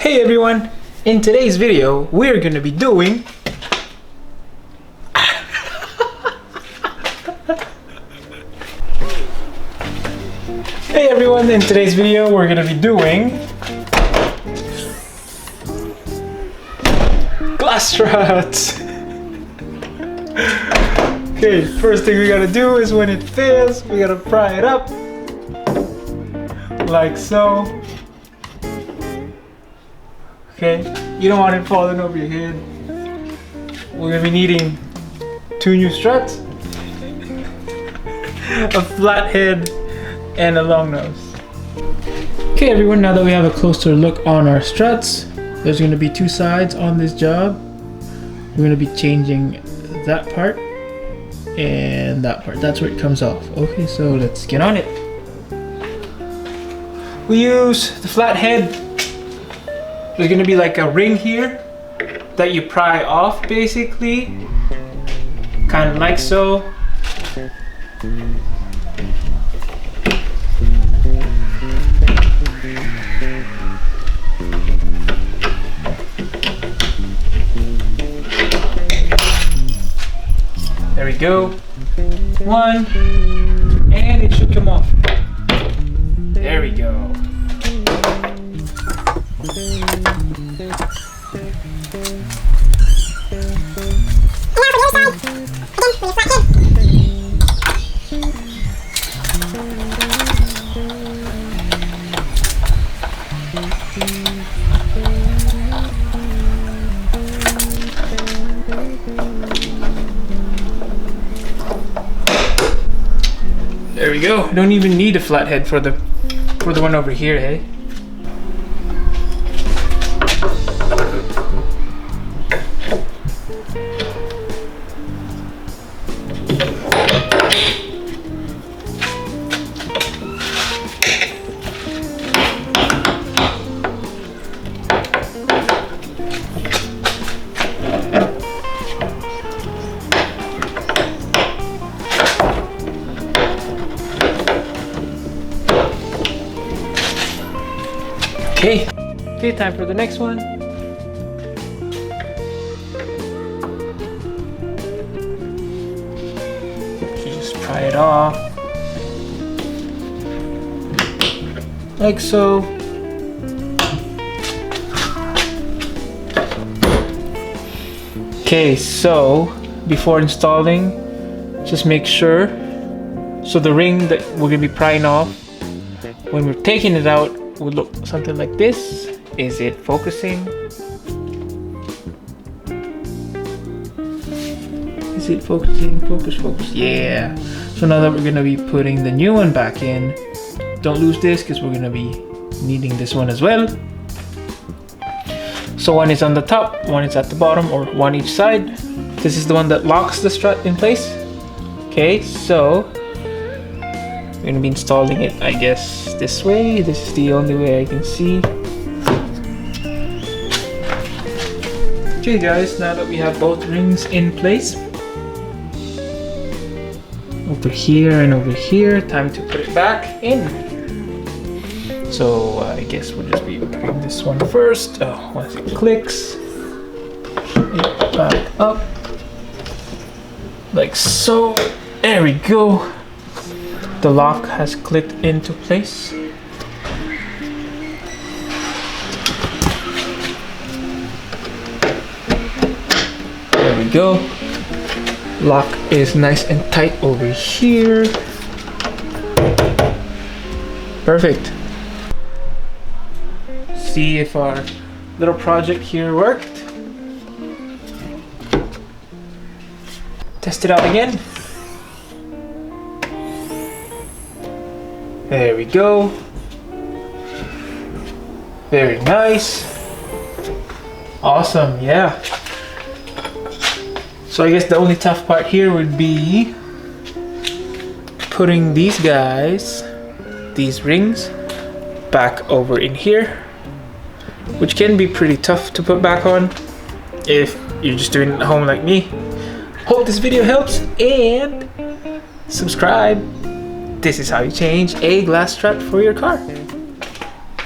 Hey everyone, in today's video we're gonna be doing Hey everyone, in today's video we're gonna be doing glass struts. Okay, first thing we gotta do is when it fails, we gotta pry it up like so. Okay, you don't want it falling over your head. We're gonna be needing 2 new struts, a flathead, and a long nose. Okay everyone, now that we have a closer look on our struts, there's gonna be 2 sides on this job. We're gonna be changing that part and that part. That's where it comes off. Okay, so let's get on it. We use the flathead. There's gonna be like a ring here that you pry off basically, kind of like so. There we go. 1, and it should come off. There we go. There we go. Don't even need a flathead for the one over here, hey? Okay, time for the next one. You just pry it off. Like so. Okay, so before installing, just make sure. So the ring that we're gonna be prying off, when we're taking it out, would look something like this. Is it focusing? Is it focusing? Focus. Yeah. So now that we're gonna be putting the new one back in, don't lose this because we're gonna be needing this one as well. So one is on the top, one is at the bottom, or one each side. This is the one that locks the strut in place. Okay, so we're gonna be installing it, I guess, this way. This is the only way I can see. Okay guys, now that we have both rings in place, over here and over here, time to put it back in. So I guess we'll just be putting this one first. Oh, once it clicks, it back up like so. There we go. The lock has clicked into place. There we go. Lock is nice and tight over here. Perfect. See if our little project here worked. Test it out again. There we go. Very nice. Awesome, yeah. So I guess the only tough part here would be putting these guys, these rings, back over in here, which can be pretty tough to put back on if you're just doing it at home like me. Hope this video helps and subscribe. This is how you change a glass strut for your car.